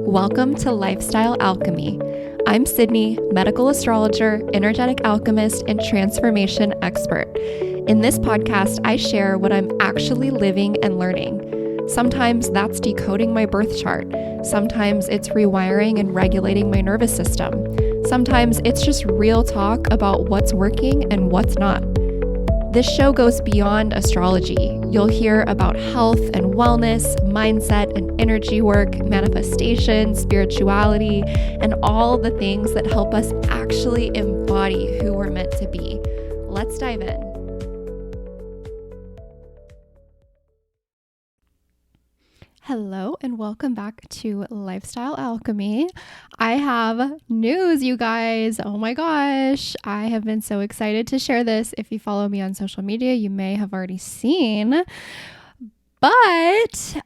Welcome to Lifestyle Alchemy. I'm Sydney, medical astrologer, energetic alchemist, and transformation expert. In this podcast, I share what I'm actually living and learning. Sometimes that's decoding my birth chart. Sometimes it's rewiring and regulating my nervous system. Sometimes it's just real talk about what's working and what's not. This show goes beyond astrology. You'll hear about health and wellness, mindset and energy work, manifestation, spirituality, and all the things that help us actually embody who we're meant to be. Let's dive in. Hello and welcome back to Lifestyle Alchemy. I have news, you guys. Oh my gosh. I have been so excited to share this. If you follow me on social media, you may have already seen. But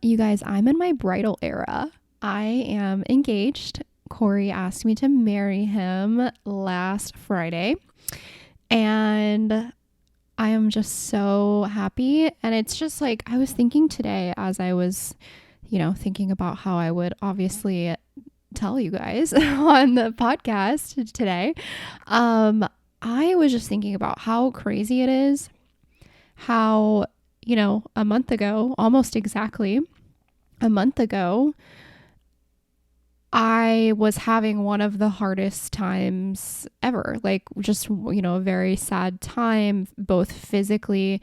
you guys, I'm in my bridal era. I am engaged. Cory asked me to marry him last Friday. And I am just so happy. And it's just like, I was thinking today as I was, thinking about how I would obviously tell you guys on the podcast today. I was just thinking about how crazy it is, how, a month ago, almost exactly a month ago, I was having one of the hardest times ever, like just, a very sad time, both physically,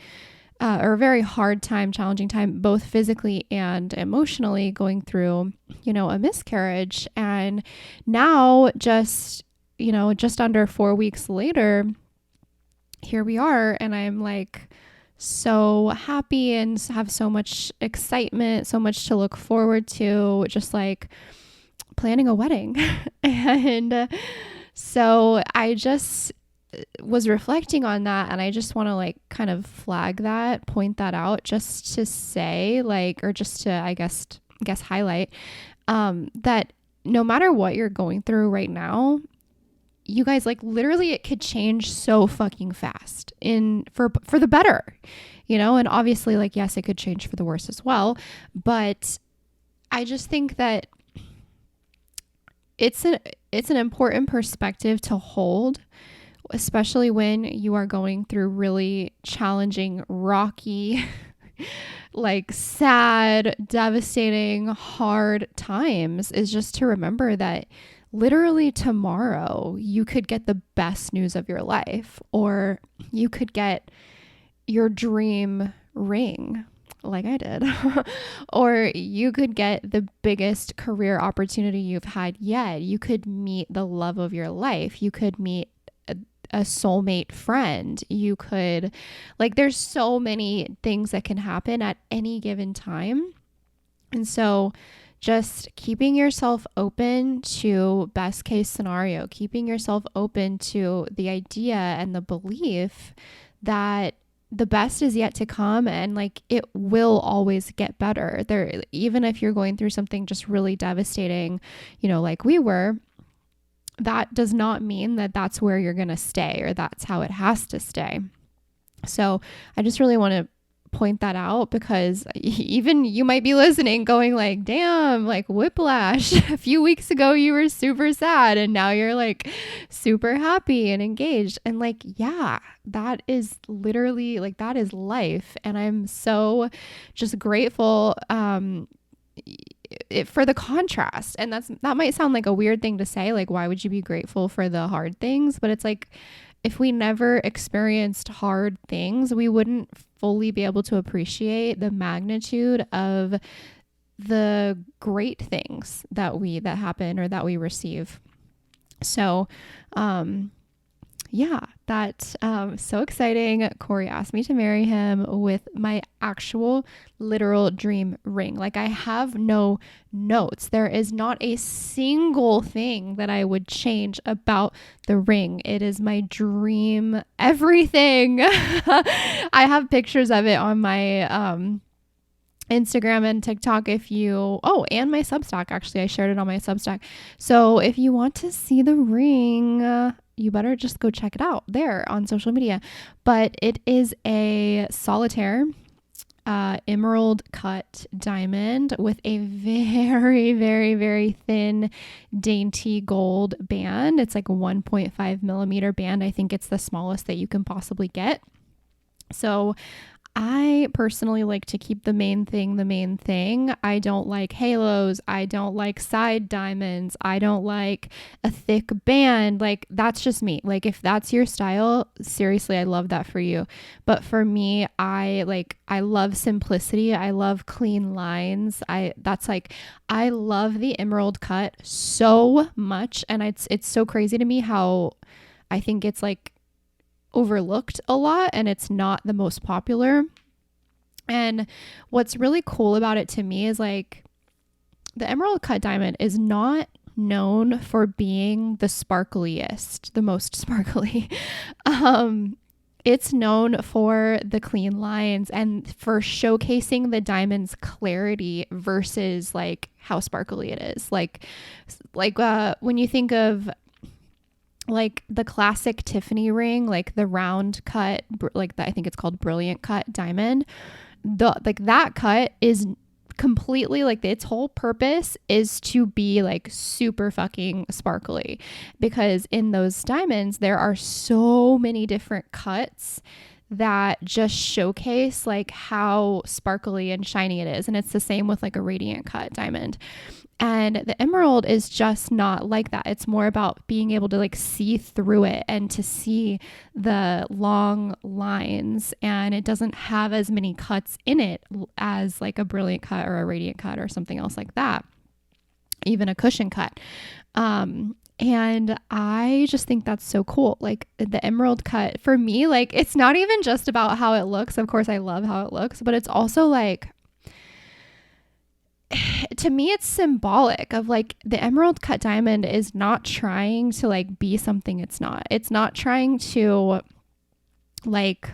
or a very hard time, challenging time, both physically and emotionally going through, a miscarriage. And now just under 4 weeks later, here we are. And I'm like so happy and have so much excitement, so much to look forward to, just like planning a wedding. And so I just was reflecting on that, and I just want to kind of flag that, point that out, just to say or just to I guess highlight that no matter what you're going through right now, you guys, literally it could change so fucking fast for the better, and obviously yes, it could change for the worse as well. But I just think that it's an important perspective to hold, especially when you are going through really challenging, rocky, sad, devastating, hard times, is just to remember that literally tomorrow you could get the best news of your life, or you could get your dream ring like I did, or you could get the biggest career opportunity you've had yet. You could meet the love of your life. You could meet a soulmate friend. You could, there's so many things that can happen at any given time. And so just keeping yourself open to best case scenario, keeping yourself open to the idea and the belief that the best is yet to come, and it will always get better. There, even if you're going through something just really devastating, like we were, that does not mean that that's where you're going to stay, or that's how it has to stay. So I just really want to point that out, because even you might be listening going damn, whiplash. A few weeks ago you were super sad and now you're super happy and engaged. And yeah, that is literally that is life. And I'm so just grateful for the contrast. And that might sound like a weird thing to say, why would you be grateful for the hard things? But it's if we never experienced hard things, we wouldn't fully be able to appreciate the magnitude of the great things that happen or that we receive. So, yeah, that's so exciting. Cory asked me to marry him with my actual literal dream ring. I have no notes. There is not a single thing that I would change about the ring. It is my dream everything. I have pictures of it on my Instagram and TikTok and my Substack. Actually, I shared it on my Substack. So if you want to see the ring, you better just go check it out there on social media. But it is a solitaire emerald cut diamond with a very, very, very thin, dainty gold band. It's like a 1.5 millimeter band. I think it's the smallest that you can possibly get. So I personally like to keep the main thing the main thing. I don't like halos. I don't like side diamonds. I don't like a thick band. Like, that's just me. Like, if that's your style, seriously, I love that for you. But for me, I love simplicity. I love clean lines. I love the emerald cut so much. And it's so crazy to me how I think it's like overlooked a lot and it's not the most popular. And what's really cool about it to me is like the emerald cut diamond is not known for being the sparkliest, the most sparkly. It's known for the clean lines and for showcasing the diamond's clarity versus like how sparkly it is. Like when you think of like the classic Tiffany ring, like the round cut, I think it's called brilliant cut diamond. That cut is completely like its whole purpose is to be like super fucking sparkly, because in those diamonds there are so many different cuts that just showcase like how sparkly and shiny it is. And it's the same with like a radiant cut diamond. And the emerald is just not like that. It's more about being able to like see through it and to see the long lines. And it doesn't have as many cuts in it as like a brilliant cut or a radiant cut or something else like that. Even a cushion cut. And I just think that's so cool. Like the emerald cut for me, like it's not even just about how it looks. Of course, I love how it looks, but it's also like, to me, it's symbolic of like the emerald cut diamond is not trying to like be something it's not. It's not trying to like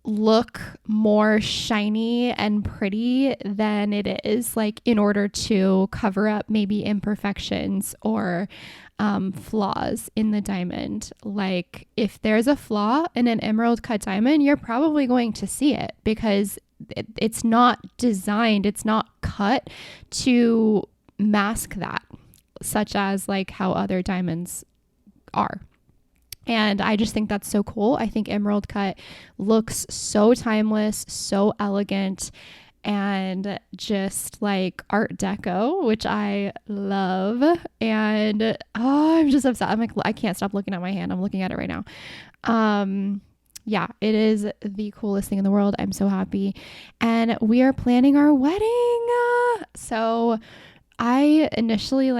look more shiny and pretty than it is, like in order to cover up maybe imperfections or flaws in the diamond. Like if there's a flaw in an emerald cut diamond, you're probably going to see it because it's not designed, it's not cut to mask that, such as like how other diamonds are. And I just think that's so cool. I think emerald cut looks so timeless, so elegant, and just like art deco, which I love. And I'm just upset. I'm like, I can't stop looking at my hand. I'm looking at it right now. Yeah, it is the coolest thing in the world. I'm so happy. And we are planning our wedding. So I initially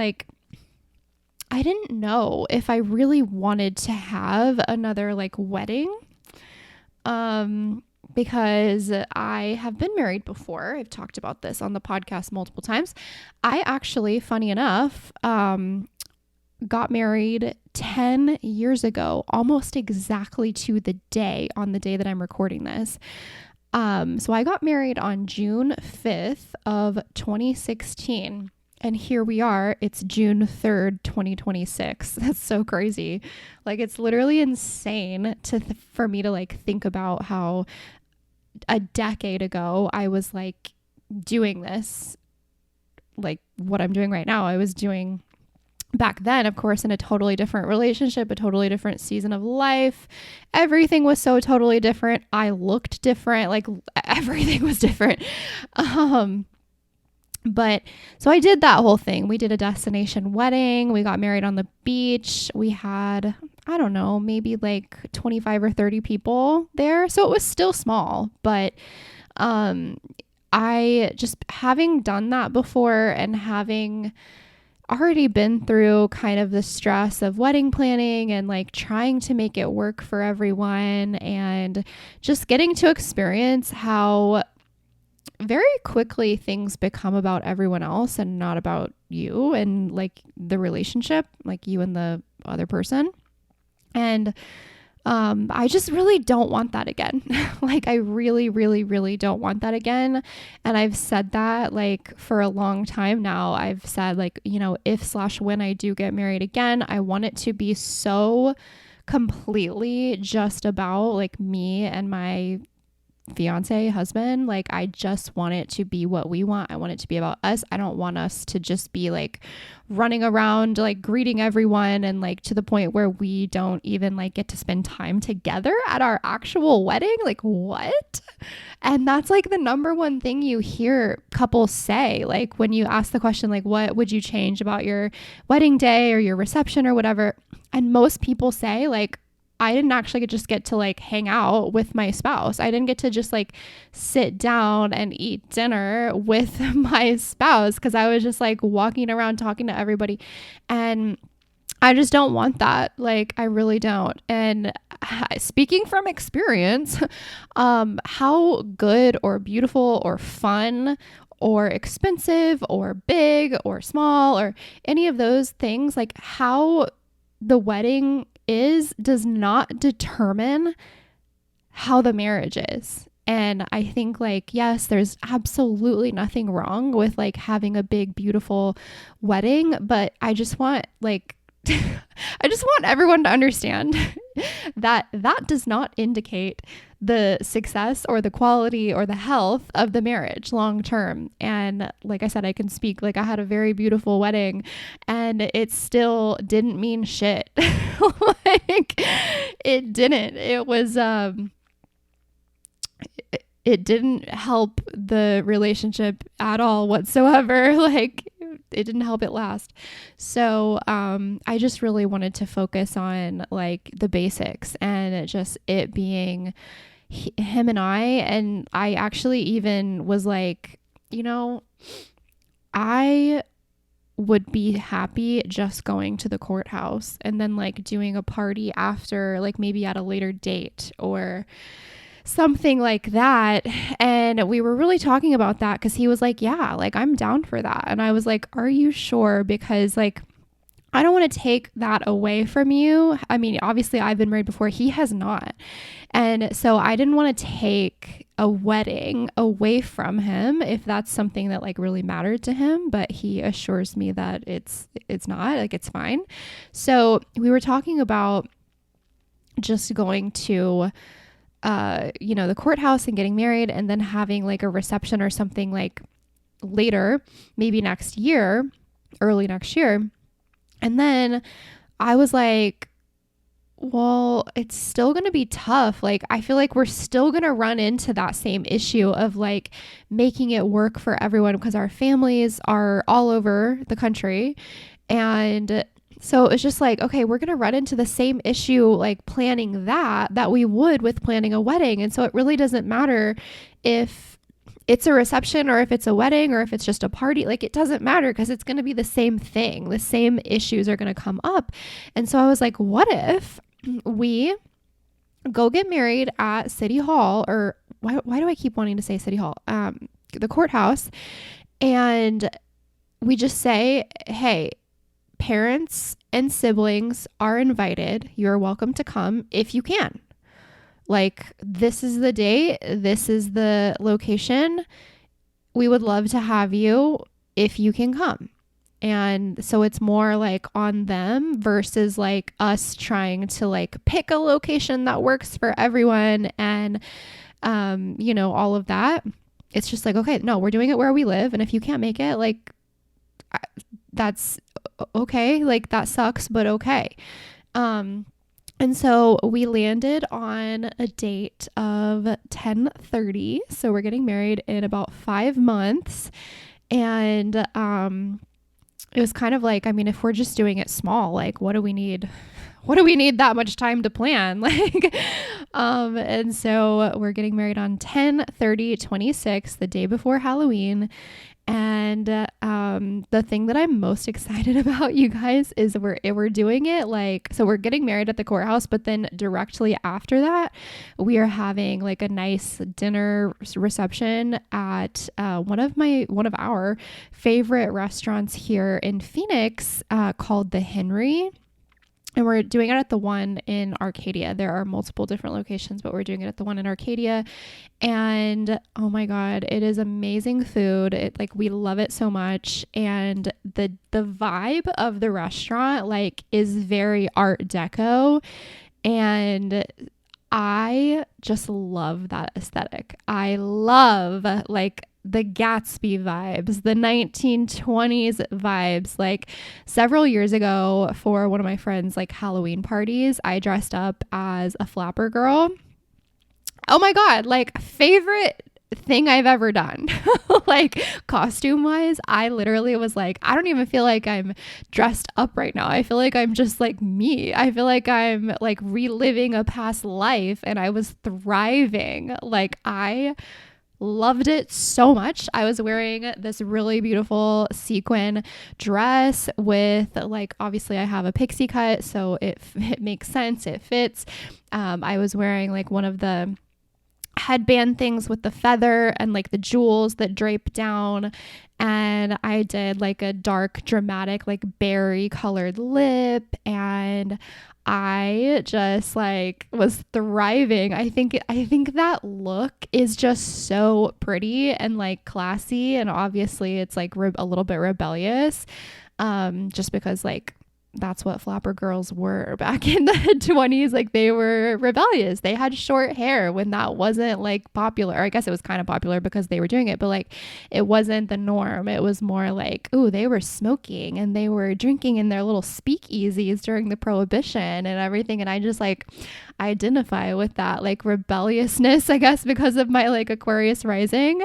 I didn't know if I really wanted to have another like wedding. Because I have been married before. I've talked about this on the podcast multiple times. I actually, funny enough, got married 10 years ago, almost exactly to the day, on the day that I'm recording this. So I got married on June 5th of 2016. And here we are, it's June 3rd, 2026. That's so crazy. Like, it's literally insane for me to like think about how a decade ago I was like doing this, like what I'm doing right now. I was doing back then, of course, in a totally different relationship, a totally different season of life. Everything was so totally different. I looked different. Like everything was different. But so I did that whole thing. We did a destination wedding. We got married on the beach. We had, I don't know, maybe like 25 or 30 people there. So it was still small, but I just, having done that before and having already been through kind of the stress of wedding planning and like trying to make it work for everyone and just getting to experience how very quickly things become about everyone else and not about you and like the relationship, like you and the other person. And I just really don't want that again. Like I really, really, really don't want that again. And I've said that like for a long time now. I've said like, you know, if/when I do get married again, I want it to be so completely just about like me and my fiance, husband. Like, I just want it to be what we want. I want it to be about us. I don't want us to just be like running around, like greeting everyone, and like to the point where we don't even like get to spend time together at our actual wedding. Like, what? And that's like the number one thing you hear couples say, like when you ask the question, like, what would you change about your wedding day or your reception or whatever? And most people say, like, I didn't actually just get to like hang out with my spouse. I didn't get to just like sit down and eat dinner with my spouse, because I was just like walking around talking to everybody. And I just don't want that. Like, I really don't. And speaking from experience, how good or beautiful or fun or expensive or big or small or any of those things, like how the wedding does not determine how the marriage is. And I think, like, yes, there's absolutely nothing wrong with like having a big, beautiful wedding, but I just want like, I just want everyone to understand that that does not indicate the success or the quality or the health of the marriage long term. And like I said, I can speak, like, I had a very beautiful wedding and it still didn't mean shit. Like, it didn't. It was it didn't help the relationship at all whatsoever. Like, it didn't help it last. So I just really wanted to focus on like the basics and just it being him and I actually even was like, you know, I would be happy just going to the courthouse and then like doing a party after, like maybe at a later date or something like that. And we were really talking about that because he was like, yeah, like I'm down for that. And I was like, are you sure? Because like, I don't want to take that away from you. I mean, obviously I've been married before. He has not. And so I didn't want to take a wedding away from him if that's something that like really mattered to him. But he assures me that it's not, like, it's fine. So we were talking about just going to the courthouse and getting married and then having like a reception or something like later, maybe next year, early next year. And then I was like, well, it's still going to be tough. Like, I feel like we're still going to run into that same issue of like making it work for everyone because our families are all over the country. And so it's just like, okay, we're going to run into the same issue, like planning that we would with planning a wedding. And so it really doesn't matter if it's a reception or if it's a wedding or if it's just a party. Like, it doesn't matter because it's going to be the same thing. The same issues are going to come up. And so I was like, what if we go get married at City Hall, or why do I keep wanting to say City Hall? The courthouse. And we just say, hey, parents and siblings are invited. You're welcome to come if you can. Like, this is the date. This is the location. We would love to have you if you can come. And so it's more like on them versus like us trying to like pick a location that works for everyone and, all of that. It's just like, okay, no, we're doing it where we live. And if you can't make it, like, that's okay. Like, that sucks, but okay. And so we landed on a date of 10:30. So we're getting married in about 5 months. And it was kind of like, I mean, if we're just doing it small, like, what do we need? What do we need that much time to plan? Like, and so we're getting married on 10/30/26, the day before Halloween. And the thing that I'm most excited about, you guys, is we're doing it like, so we're getting married at the courthouse, but then directly after that, we are having like a nice dinner reception at one of our favorite restaurants here in Phoenix, called the Henry. And we're doing it at the one in Arcadia. There are multiple different locations, but we're doing it at the one in Arcadia. And oh my God, it is amazing food. We love it so much. And the vibe of the restaurant, like, is very Art Deco. And I just love that aesthetic. I love like the Gatsby vibes, the 1920s vibes. Like several years ago for one of my friends' like Halloween parties, I dressed up as a flapper girl. Oh my God, like favorite thing I've ever done. Like costume wise, I literally was like, I don't even feel like I'm dressed up right now. I feel like I'm just like me. I feel like I'm like reliving a past life and I was thriving. Like I loved it so much. I was wearing this really beautiful sequin dress with like, obviously I have a pixie cut, so it makes sense. It fits. I was wearing like one of the headband things with the feather and like the jewels that drape down, and I did like a dark dramatic like berry colored lip, and I just like was thriving. I think that look is just so pretty and like classy, and obviously it's like a little bit rebellious, just because like that's what flapper girls were back in the 20s. Like they were rebellious. They had short hair when that wasn't like popular. Or I guess it was kind of popular because they were doing it, but like it wasn't the norm. It was more like, oh, they were smoking and they were drinking in their little speakeasies during the prohibition and everything. And I just like identify with that like rebelliousness, I guess, because of my like Aquarius rising.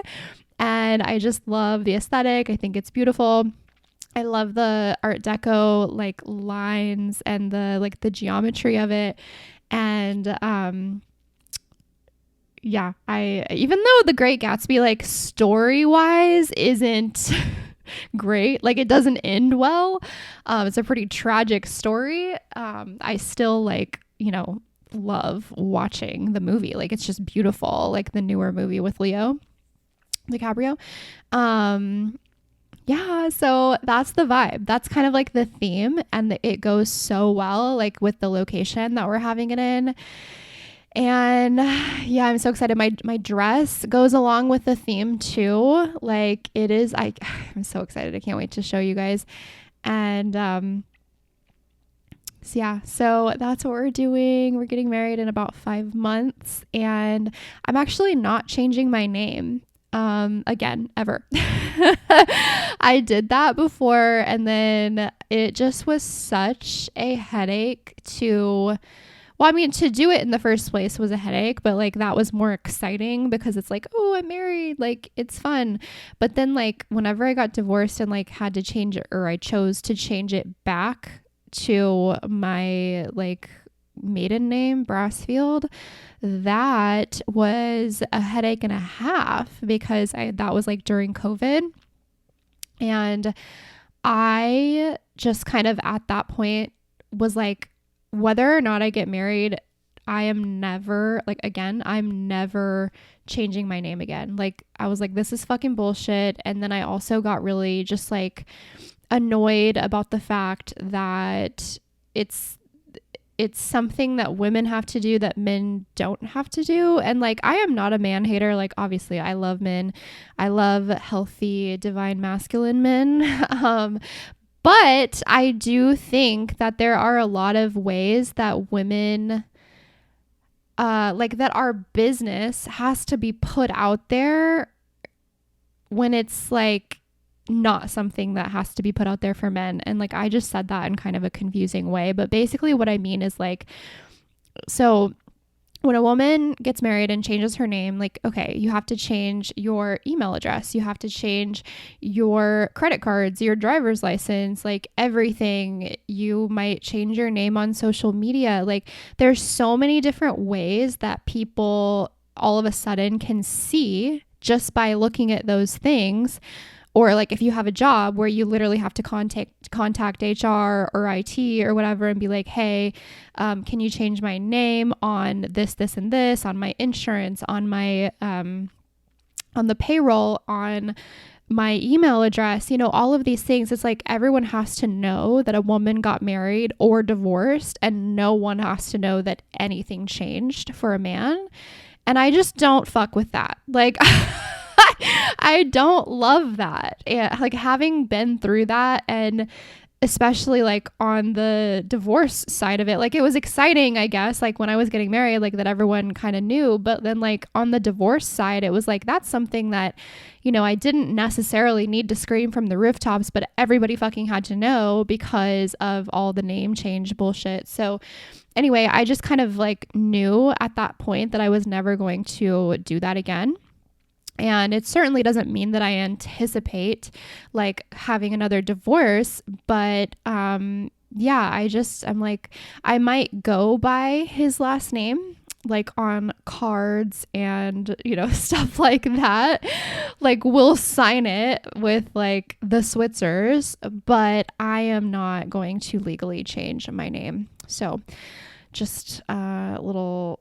And I just love the aesthetic. I think it's beautiful. I love the Art Deco like lines and the like the geometry of it. And yeah, I even though The Great Gatsby like story wise isn't great, like it doesn't end well. It's a pretty tragic story. I still like, you know, love watching the movie. Like it's just beautiful, like the newer movie with Leo DiCaprio. Yeah, so that's the vibe. That's kind of like the theme, and it goes so well like with the location that we're having it in. And yeah, I'm so excited. My dress goes along with the theme too. Like it is I'm so excited. I can't wait to show you guys. And so yeah, so that's what we're doing. We're getting married in about 5 months, and I'm actually not changing my name again ever. I did that before, and then it just was such a headache to do it in the first place was a headache, but like that was more exciting because it's like, oh, I'm married, like it's fun. But then like whenever I got divorced and like had to change it, or I chose to change it back to my like maiden name, Brassfield, that was a headache and a half because that was like during COVID. And I just kind of at that point was like, whether or not I get married, I'm never changing my name again. Like I was like, this is fucking bullshit. And then I also got really just like annoyed about the fact that it's something that women have to do that men don't have to do. And like, I am not a man hater. Like, obviously I love men. I love healthy, divine masculine men. But I do think that there are a lot of ways that women, like that our business has to be put out there when it's like not something that has to be put out there for men. And like I just said that in kind of a confusing way, but basically what I mean is like, so when a woman gets married and changes her name, like, okay, you have to change your email address, you have to change your credit cards, your driver's license, like everything. You might change your name on social media. Like there's so many different ways that people all of a sudden can see just by looking at those things. Or like if you have a job where you literally have to contact HR or IT or whatever and be like, hey, can you change my name on this, and this, on my insurance, on my on the payroll, on my email address, you know, all of these things. It's like everyone has to know that a woman got married or divorced, and no one has to know that anything changed for a man. And I just don't fuck with that. Like I don't love that. And like having been through that and especially like on the divorce side of it. Like it was exciting, I guess, like when I was getting married, like that everyone kind of knew. But then like on the divorce side, it was like that's something that, you know, I didn't necessarily need to scream from the rooftops, but everybody fucking had to know because of all the name change bullshit. So anyway, I just kind of like knew at that point that I was never going to do that again. And it certainly doesn't mean that I anticipate like having another divorce, but yeah, I'm like, I might go by his last name, like on cards and, you know, stuff like that. Like we'll sign it with like the Switzers, but I am not going to legally change my name. So just a little,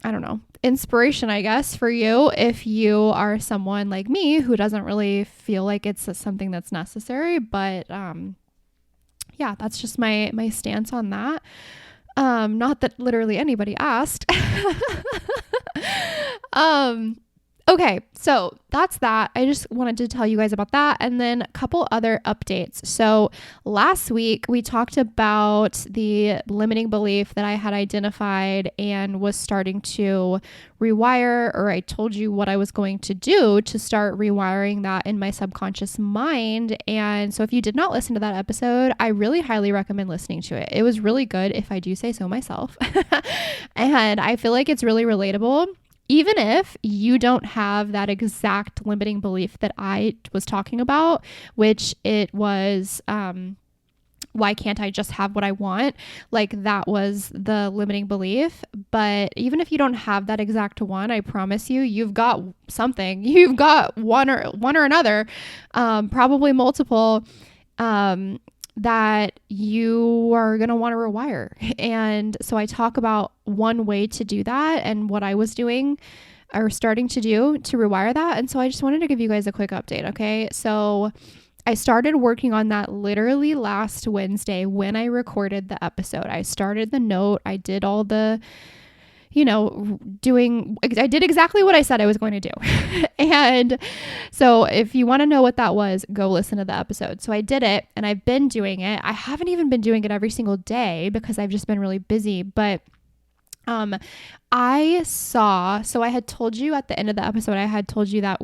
I don't know, inspiration, I guess, for you if you are someone like me who doesn't really feel like it's something that's necessary. But yeah, that's just my stance on that. Not that literally anybody asked. Okay, so that's that. I just wanted to tell you guys about that. And then a couple other updates. So last week we talked about the limiting belief that I had identified and was starting to rewire, or I told you what I was going to do to start rewiring that in my subconscious mind. And so if you did not listen to that episode, I really highly recommend listening to it. It was really good, if I do say so myself. And I feel like it's really relatable. Even if you don't have that exact limiting belief that I was talking about, which it was, why can't I just have what I want? Like that was the limiting belief. But even if you don't have that exact one, I promise you, you've got something. You've got one or another, probably multiple, that you are going to want to rewire. And so I talk about one way to do that and what I was doing or starting to do to rewire that. And so I just wanted to give you guys a quick update. Okay. So I started working on that literally last Wednesday when I recorded the episode. I started the note. I did all the, you know, I did exactly what I said I was going to do. And so if you want to know what that was, go listen to the episode. So I did it and I've been doing it. I haven't even been doing it every single day because I've just been really busy, but so I had told you at the end of the episode, I had told you that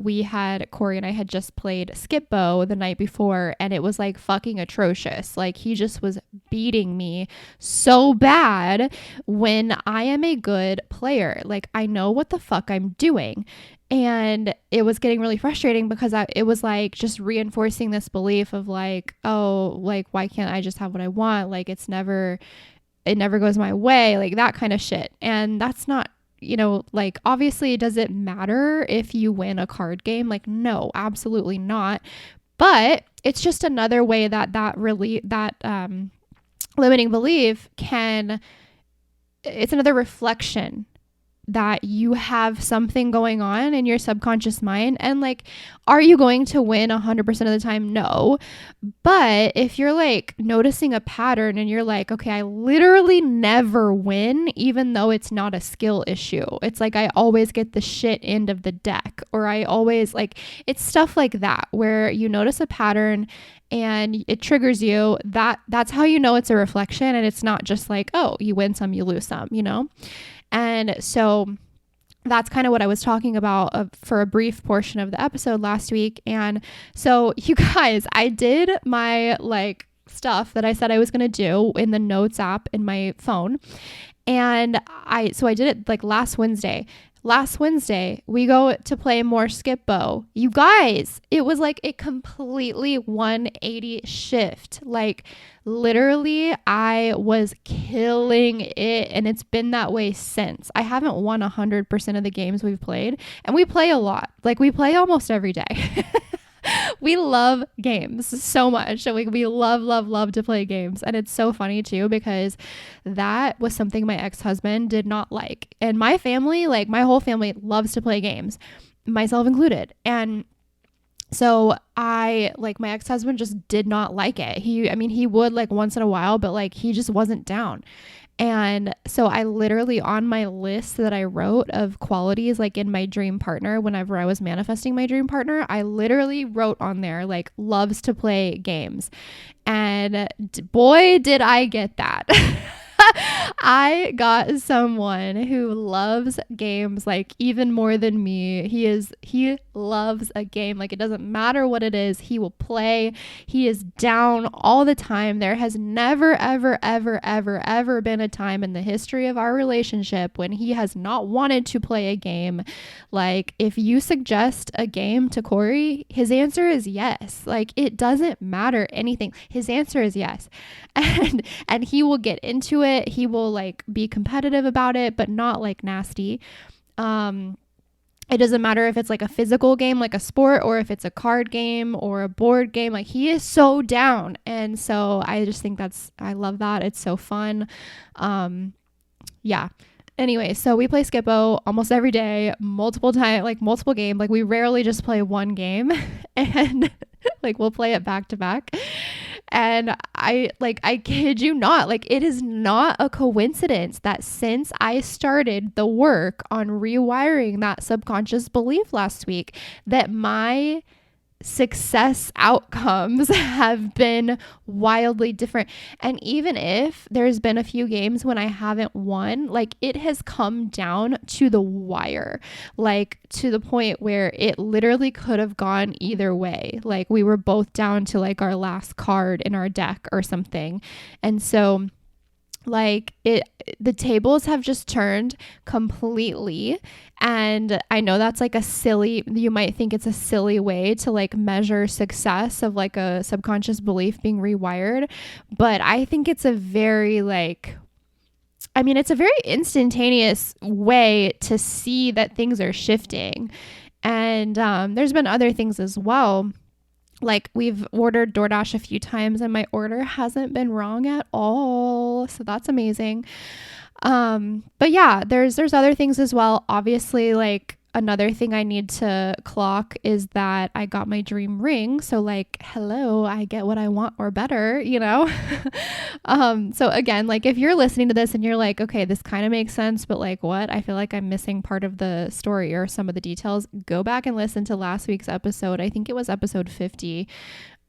Cory and I had just played Skip Bo the night before, and it was like fucking atrocious. Like he just was beating me so bad when I am a good player. Like I know what the fuck I'm doing. And it was getting really frustrating because it was like just reinforcing this belief of like, oh, like, why can't I just have what I want? Like it never goes my way, like that kind of shit. And that's not, you know, like obviously does it matter if you win a card game? Like no, absolutely not. But it's just another way that limiting belief it's another reflection that you have something going on in your subconscious mind. And like, are you going to win 100% of the time? No. But if you're like noticing a pattern and you're like, okay, I literally never win, even though it's not a skill issue. It's like, I always get the shit end of the deck, or I always like, it's stuff like that where you notice a pattern and it triggers you. That's how you know it's a reflection. And it's not just like, oh, you win some, you lose some, you know? And so that's kind of what I was talking about for a brief portion of the episode last week. And so you guys, I did my like stuff that I said I was going to do in the notes app in my phone. And I did it like last Wednesday. Last Wednesday, we go to play more Skip Bo. You guys, it was like a completely 180 shift. Like literally, I was killing it, and it's been that way since. I haven't won 100% of the games we've played, and we play a lot. Like we play almost every day. We love games so much. We love to play games. And it's so funny too, because that was something my ex-husband did not like. And my family, like my whole family loves to play games, myself included. And so my ex-husband just did not like it. He would like once in a while, but like he just wasn't down. And so I literally, on my list that I wrote of qualities, like in my dream partner, whenever I was manifesting my dream partner, I literally wrote on there, like, loves to play games. And boy, did I get that. I got someone who loves games like even more than me. He loves a game. Like, it doesn't matter what it is, he will play. He is down all the time. There has never ever been a time in the history of our relationship when he has not wanted to play a game. Like, if you suggest a game to Cory, his answer is yes. Like, it doesn't matter anything. His answer is yes. And he will get into it. He will like be competitive about it, but not like nasty. It doesn't matter if it's like a physical game, like a sport, or if it's a card game or a board game. Like, he is so down. And so I just think I love that. It's so fun. Yeah. Anyway, so we play Skippo almost every day, multiple times, like multiple games. Like, we rarely just play one game, and like we'll play it back to back. And I kid you not, like, it is not a coincidence that since I started the work on rewiring that subconscious belief last week, that my success outcomes have been wildly different. And even if there's been a few games when I haven't won, like, it has come down to the wire, like to the point where it literally could have gone either way. Like, we were both down to like our last card in our deck or something. And so like the tables have just turned completely. And I know that's like you might think it's a silly way to like measure success of like a subconscious belief being rewired, but I think it's a very it's a very instantaneous way to see that things are shifting. And there's been other things as well. Like, we've ordered DoorDash a few times and my order hasn't been wrong at all. So that's amazing. But yeah, there's other things as well. Obviously, like, another thing I need to clock is that I got my dream ring. So like, hello, I get what I want or better, you know? So again, like, if you're listening to this and you're like, okay, this kind of makes sense, but like, what? I feel like I'm missing part of the story or some of the details. Go back and listen to last week's episode. I think it was episode 50.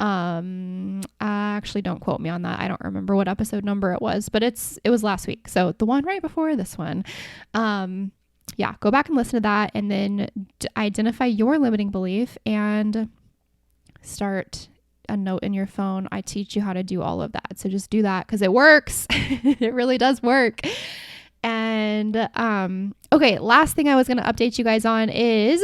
Actually, don't quote me on that. I don't remember what episode number it was, but it was last week. So the one right before this one. Yeah, go back and listen to that, and then identify your limiting belief and start a note in your phone. I teach you how to do all of that. So just do that because it works. It really does work. And okay, last thing I was going to update you guys on is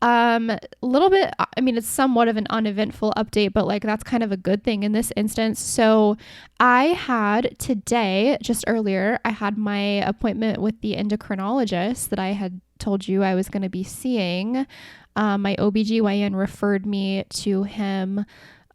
a little bit, I mean, it's somewhat of an uneventful update, but like, that's kind of a good thing in this instance. So I had today, just earlier, I had my appointment with the endocrinologist that I had told you I was going to be seeing. My OBGYN referred me to him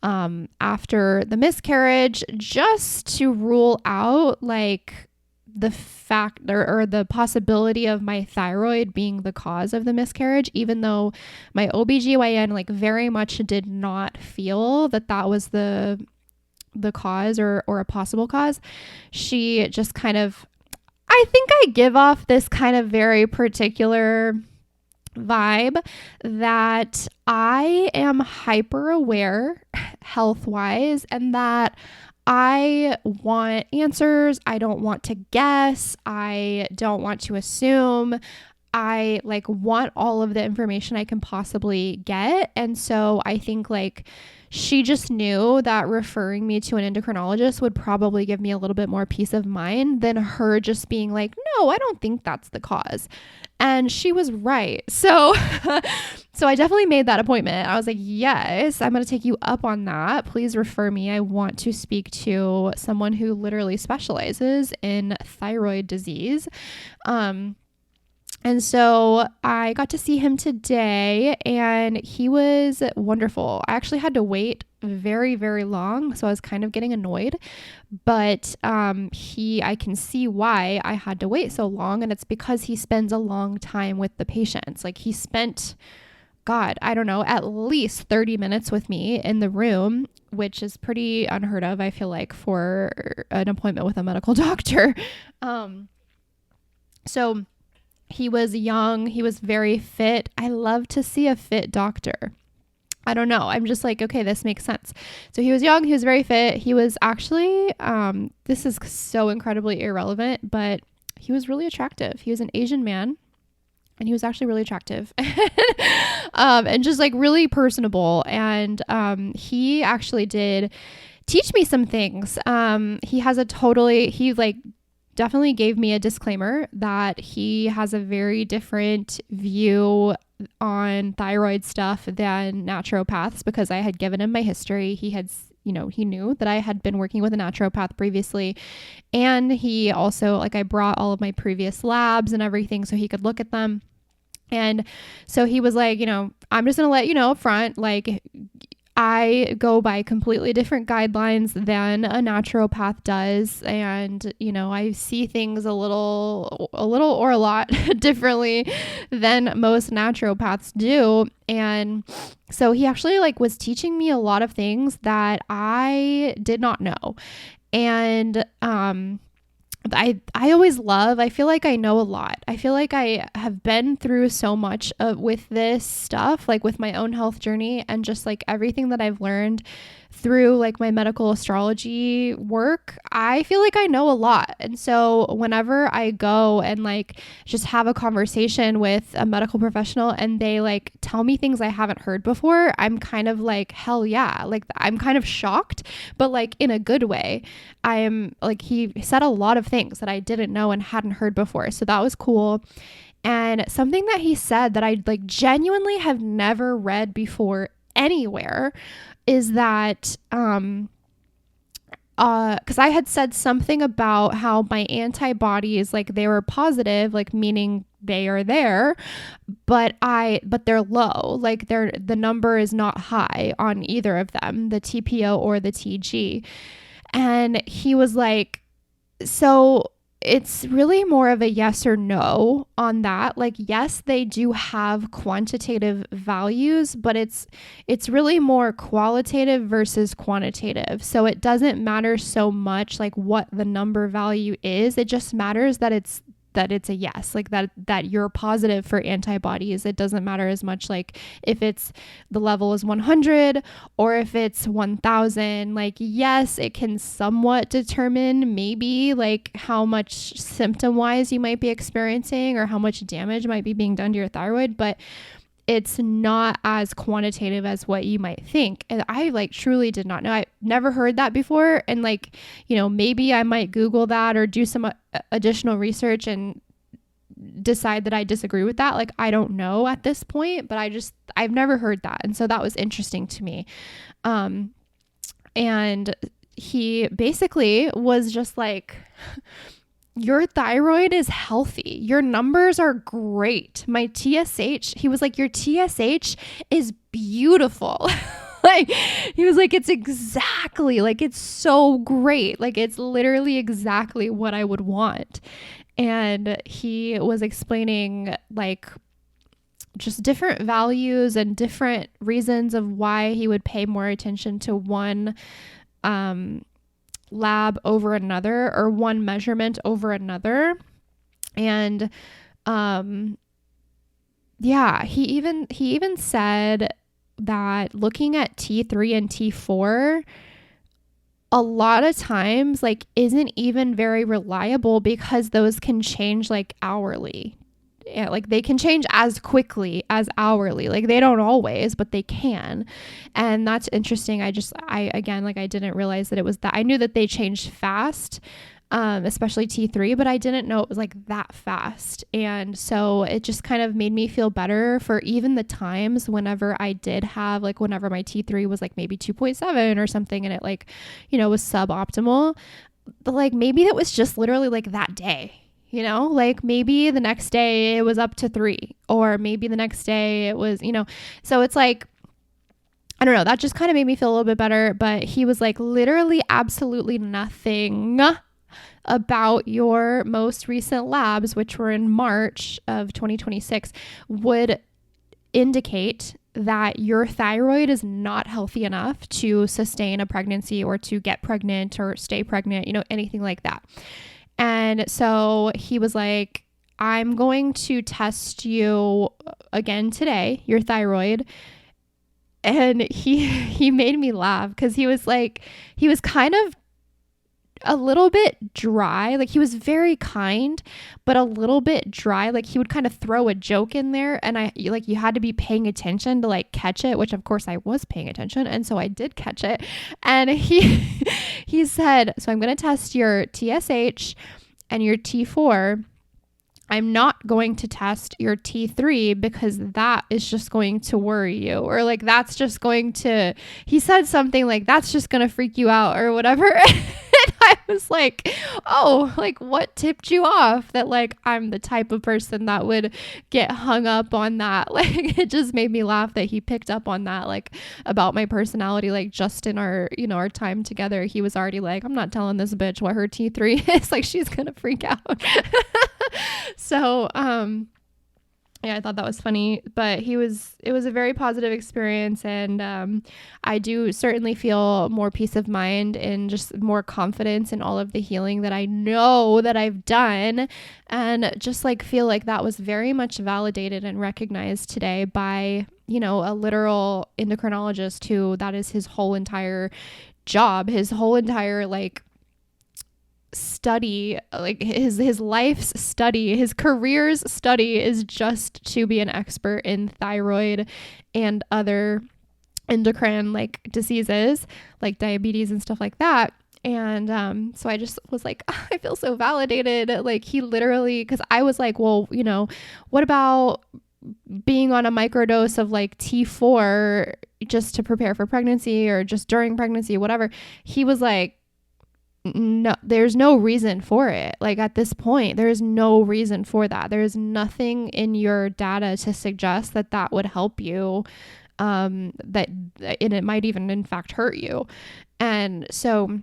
after the miscarriage, just to rule out like the fact or the possibility of my thyroid being the cause of the miscarriage, even though my OBGYN like very much did not feel that was the cause or a possible cause. She just kind of, I think I give off this kind of very particular vibe that I am hyper aware health wise, and that I want answers. I don't want to guess. I don't want to assume. I like want all of the information I can possibly get. And so I think like she just knew that referring me to an endocrinologist would probably give me a little bit more peace of mind than her just being like, no, I don't think that's the cause. And she was right. So, so I definitely made that appointment. I was like, yes, I'm going to take you up on that. Please refer me. I want to speak to someone who literally specializes in thyroid disease. And so I got to see him today and he was wonderful. I actually had to wait very, very long, so I was kind of getting annoyed, but I can see why I had to wait so long, and it's because he spends a long time with the patients. Like, he spent, God, I don't know, at least 30 minutes with me in the room, which is pretty unheard of, I feel like, for an appointment with a medical doctor. So he was young. He was very fit. I love to see a fit doctor. I don't know. I'm just like, okay, this makes sense. So he was young. He was very fit. He was actually, this is so incredibly irrelevant, but he was really attractive. He was an Asian man. And he was actually really attractive and just like really personable. And he actually did teach me some things. He like definitely gave me a disclaimer that he has a very different view on thyroid stuff than naturopaths, because I had given him my history. He had, he knew that I had been working with a naturopath previously. And he also, like, I brought all of my previous labs and everything so he could look at them. And so he was like, I'm just going to let you know up front, like, I go by completely different guidelines than a naturopath does. And, I see things a little or a lot differently than most naturopaths do. And so he actually like was teaching me a lot of things that I did not know. And, I feel like I know a lot. I feel like I have been through so much with this stuff, like with my own health journey, and just like everything that I've learned through like my medical astrology work. I feel like I know a lot. And so whenever I go and like just have a conversation with a medical professional and they like tell me things I haven't heard before, I'm kind of like, hell yeah. Like I'm kind of shocked, but like in a good way. I am like, he said a lot of things that I didn't know and hadn't heard before. So that was cool. And something that he said that I like genuinely have never read before anywhere is that, because I had said something about how my antibodies, like they were positive, like meaning they are there, but they're low, like the number is not high on either of them, the TPO or the TG. And he was like, so it's really more of a yes or no on that. Like, yes, they do have quantitative values, but it's really more qualitative versus quantitative. So it doesn't matter so much like what the number value is. It just matters that it's a yes, like that you're positive for antibodies. It doesn't matter as much like if it's the level is 100 or if it's 1000. Like, yes, it can somewhat determine maybe like how much symptom wise you might be experiencing or how much damage might be being done to your thyroid, but it's not as quantitative as what you might think. And I like truly did not know. I never heard that before. And like, maybe I might Google that or do some additional research and decide that I disagree with that. Like, I don't know at this point, but I've never heard that. And so that was interesting to me. And he basically was just like, your thyroid is healthy. Your numbers are great. My TSH, he was like, your TSH is beautiful. Like, he was like, it's exactly, like, it's so great. Like, it's literally exactly what I would want. And he was explaining like just different values and different reasons of why he would pay more attention to one, lab over another or one measurement over another. And he even said that looking at T3 and T4 a lot of times like isn't even very reliable because those can change like hourly. Yeah, like they can change as quickly as hourly. Like they don't always, but they can. And that's interesting. I didn't realize that it was that. I knew that they changed fast, especially T3, but I didn't know it was like that fast. And so it just kind of made me feel better for even the times whenever I did have like, whenever my T3 was like maybe 2.7 or something and it like, was suboptimal. But like maybe it was just literally like that day. Like maybe the next day it was up to 3, or maybe the next day it was, so it's like, I don't know, that just kind of made me feel a little bit better. But he was like, literally absolutely nothing about your most recent labs, which were in March of 2026, would indicate that your thyroid is not healthy enough to sustain a pregnancy or to get pregnant or stay pregnant, anything like that. And so he was like, I'm going to test you again today, your thyroid. And he made me laugh because he was kind of a little bit dry. Like, he was very kind, but a little bit dry. Like, he would kind of throw a joke in there, and you had to be paying attention to like catch it, which of course I was paying attention. And so I did catch it. And he said, so I'm going to test your TSH and your T4. I'm not going to test your T3 because that is just going to worry you, or like, that's just going to, he said something like, that's just going to freak you out or whatever. And I was like, oh, like, what tipped you off that like I'm the type of person that would get hung up on that? Like, it just made me laugh that he picked up on that, like, about my personality. Like, just in our, our time together, he was already like, I'm not telling this bitch what her T3 is. Like, she's going to freak out. So, yeah, I thought that was funny, but it was a very positive experience. And, I do certainly feel more peace of mind and just more confidence in all of the healing that I know that I've done. And just like feel like that was very much validated and recognized today by, a literal endocrinologist who that is his whole entire job, his whole entire like study, like his life's study, his career's study is just to be an expert in thyroid and other endocrine like diseases like diabetes and stuff like that. And so I just was like, I feel so validated. Like, he literally, because I was like, well, what about being on a microdose of like T4 just to prepare for pregnancy or just during pregnancy, whatever. He was like, no, there's no reason for it. Like, at this point, there is no reason for that. There is nothing in your data to suggest that that would help you, and it might even in fact hurt you. And so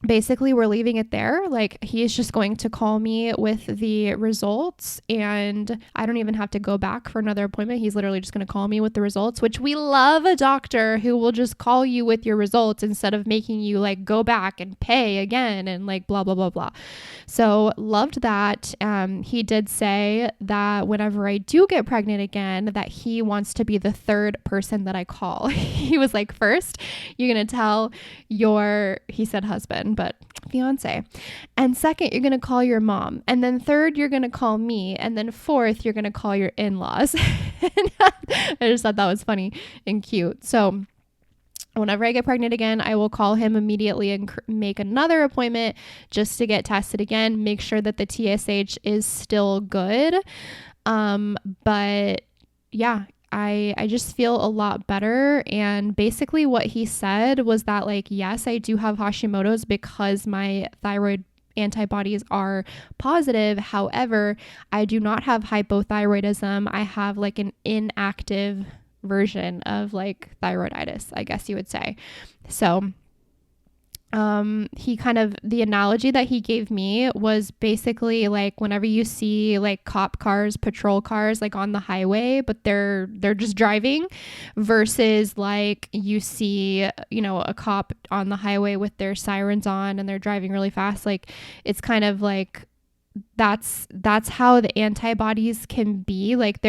basically we're leaving it there. Like, he is just going to call me with the results, and I don't even have to go back for another appointment. He's literally just going to call me with the results, which we love a doctor who will just call you with your results instead of making you like go back and pay again and like blah, blah, blah, blah. So loved that. He did say that whenever I do get pregnant again, that he wants to be the third person that I call. He was like, first, you're going to tell he said husband, but fiance. And second, you're going to call your mom. And then third, you're going to call me. And then fourth, you're going to call your in-laws. I just thought that was funny and cute. So whenever I get pregnant again, I will call him immediately and make another appointment just to get tested again, make sure that the TSH is still good. But yeah, I just feel a lot better. And basically what he said was that, like, yes, I do have Hashimoto's because my thyroid antibodies are positive. However, I do not have hypothyroidism. I have like an inactive version of like thyroiditis, I guess you would say. So the analogy that he gave me was basically like whenever you see like cop cars, patrol cars, like on the highway, but they're just driving, versus like you see, a cop on the highway with their sirens on and they're driving really fast. Like, it's kind of like, that's how the antibodies can be. Like,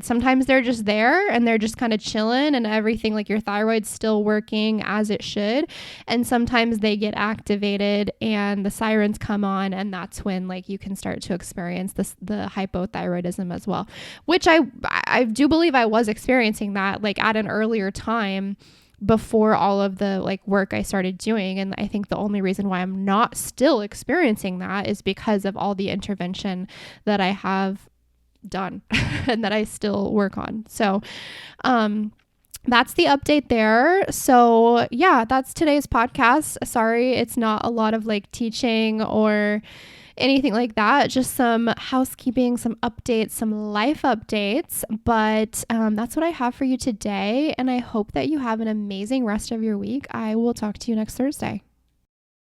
sometimes they're just there and they're just kind of chilling and everything, like your thyroid's still working as it should. And sometimes they get activated and the sirens come on, and that's when like you can start to experience the hypothyroidism as well, which I do believe I was experiencing that like at an earlier time before all of the like work I started doing. And I think the only reason why I'm not still experiencing that is because of all the intervention that I have done and that I still work on. So, that's the update there. So yeah, that's today's podcast. Sorry, it's not a lot of like teaching or anything like that, just some housekeeping, some updates, some life updates. But that's what I have for you today. And I hope that you have an amazing rest of your week. I will talk to you next Thursday.